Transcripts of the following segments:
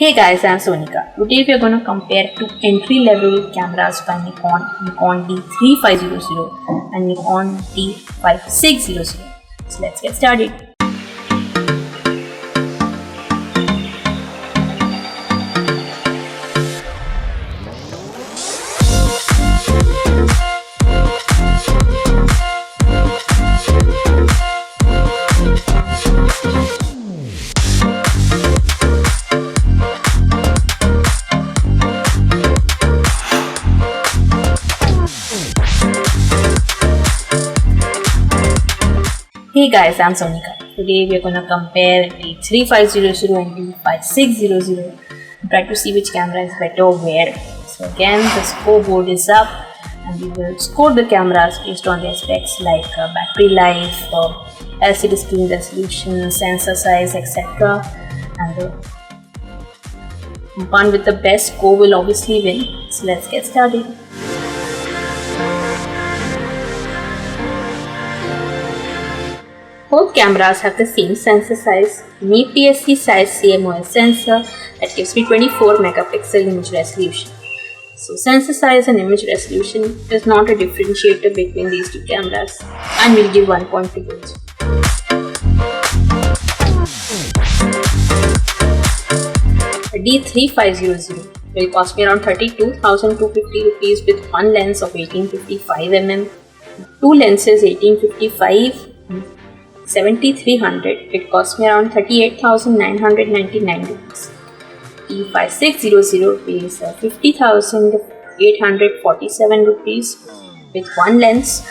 Hey guys, I'm Sonika. Today we are going to compare two entry-level cameras by Nikon D3500 and Nikon D5600. So let's get started. Hey guys, I'm Sonika. Today we are going to compare D3500 and D5600 and try to see which camera is better where. So again, the scoreboard is up and we will score the cameras based on their specs like battery life, LCD screen resolution, sensor size, etc. And the one with the best score will obviously win. So let's get started. Both cameras have the same sensor size, an APS-C size CMOS sensor that gives me 24 megapixel image resolution. So sensor size and image resolution is not a differentiator between these two cameras, and we'll give 1 point to both. The D3500 will cost me around 32,250 rupees with one lens of 1855mm, two lenses 1855 7300. It cost me around 38,999 rupees. D5600 is 50,847 rupees with one lens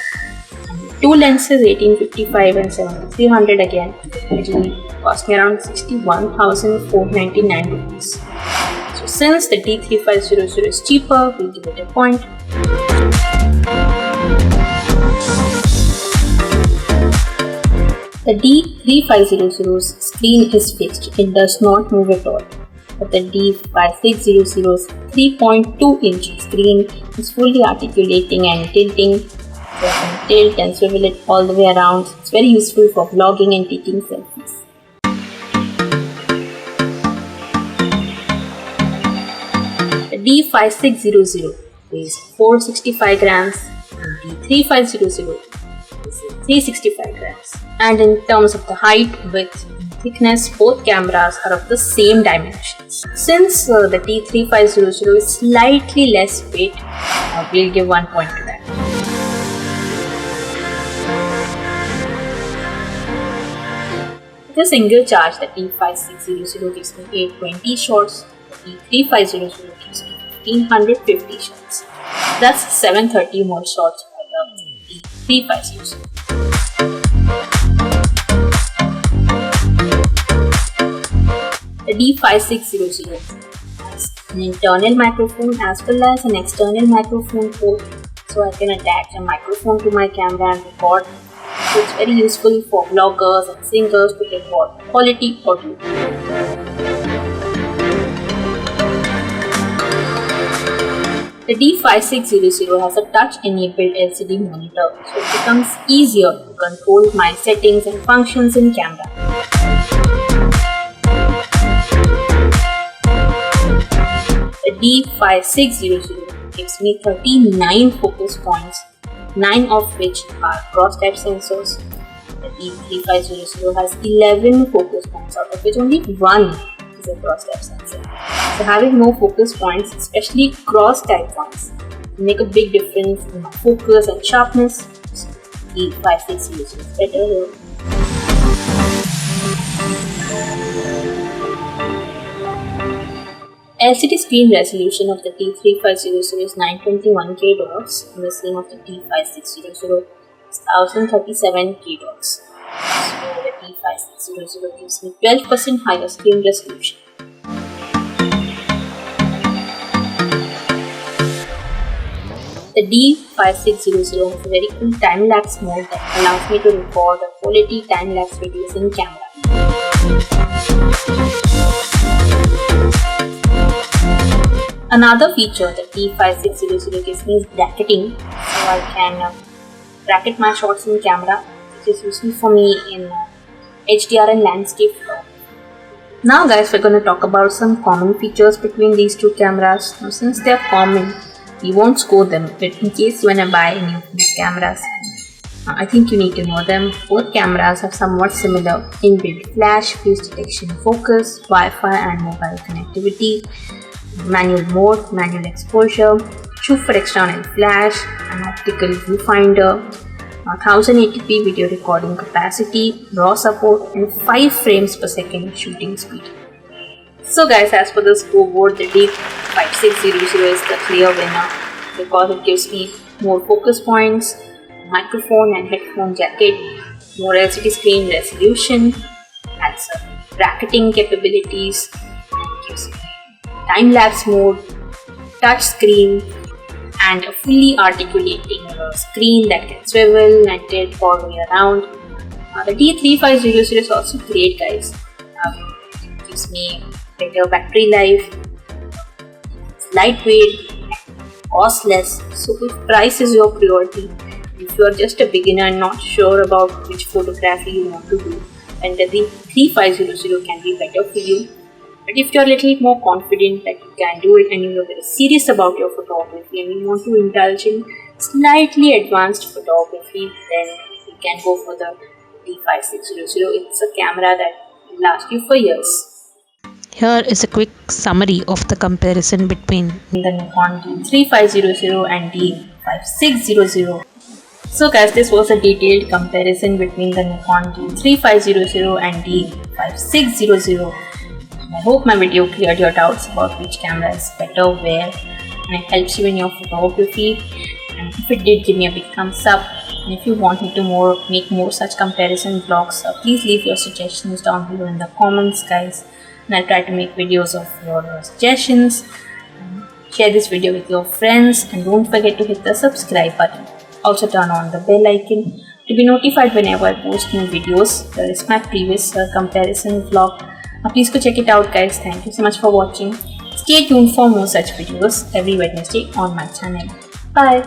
and two lenses 1855 and 7300 again, which will cost me around 61,499 rupees. So since the D3500 is cheaper, we'll give it a point. The D3500's screen is fixed, it does not move at all. But the D5600's 3.2 inch screen is fully articulating and tilting. So I can tilt and swivel it all the way around. It's very useful for vlogging and taking selfies. The D5600 weighs 465 grams and D3500 is 365 grams. And in terms of the height, width, and thickness, both cameras are of the same dimensions. Since the D3500 is slightly less weight, we'll give 1 point to that. With a single charge, the D5600 gives me 820 shots, the D3500 gives me 1550 shots. That's 730 more shots for the D3500. The D5600 has an internal microphone as well as an external microphone port, so I can attach a microphone to my camera and record. So it's very useful for vloggers and singers to record quality audio. The D5600 has a touch-enabled LCD monitor, so it becomes easier to control my settings and functions in camera. The D5600 gives me 39 focus points, 9 of which are cross-type sensors. The D3500 has 11 focus points, out of which only 1 is a cross-type sensor. So having more focus points, especially cross-type ones, will make a big difference in my focus and sharpness. So the D5600 is better here. LCD screen resolution of the D3500 is 921K dots and the same of the D5600 is 1037K dots. So the D5600 gives me 12% higher screen resolution. The D5600 has a very cool time-lapse mode that allows me to record a quality time-lapse videos in camera. Another feature that D5600 gives me is bracketing, so I can bracket my shots in camera, which is useful for me in HDR and landscape Now guys, we're going to talk about some common features between these two cameras. Now since they're common, we won't score them, but in case you want to buy any of these cameras, I think you need to know them. Both cameras have somewhat similar inbuilt flash, face detection, focus, Wi-Fi and mobile connectivity, manual mode, manual exposure, shoot for external flash, an optical viewfinder, 1080p video recording capacity, RAW support and 5 frames per second shooting speed. So guys, as per the scoreboard, the D5600 is the clear winner because it gives me more focus points, microphone and headphone jacket, more LCD screen resolution, has bracketing capabilities, and gives me time-lapse mode, touch screen, and a fully articulating screen that can swivel and tilt all the way around. The D3500 is also great guys. It gives me better battery life, it's lightweight, costless, so if price is your priority, if you are just a beginner and not sure about which photography you want to do, then the D3500 can be better for you. But if you are a little more confident that you can do it and you are very serious about your photography and you want to indulge in slightly advanced photography, then you can go for the D5600. It's a camera that will last you for years. Here is a quick summary of the comparison between the Nikon D3500 and D5600. So guys, this was a detailed comparison between the Nikon D3500 and D5600. I hope my video cleared your doubts about which camera is better where, and it helps you in your photography. And if it did, give me a big thumbs up. And if you want me to make more such comparison vlogs, please leave your suggestions down below in the comments guys, and I'll try to make videos of your suggestions. Share this video with your friends and don't forget to hit the subscribe button. Also turn on the bell icon to be notified whenever I post new videos. There is my previous comparison vlog. Please go check it out guys. Thank you so much for watching. Stay tuned for more such videos every Wednesday on my channel. Bye.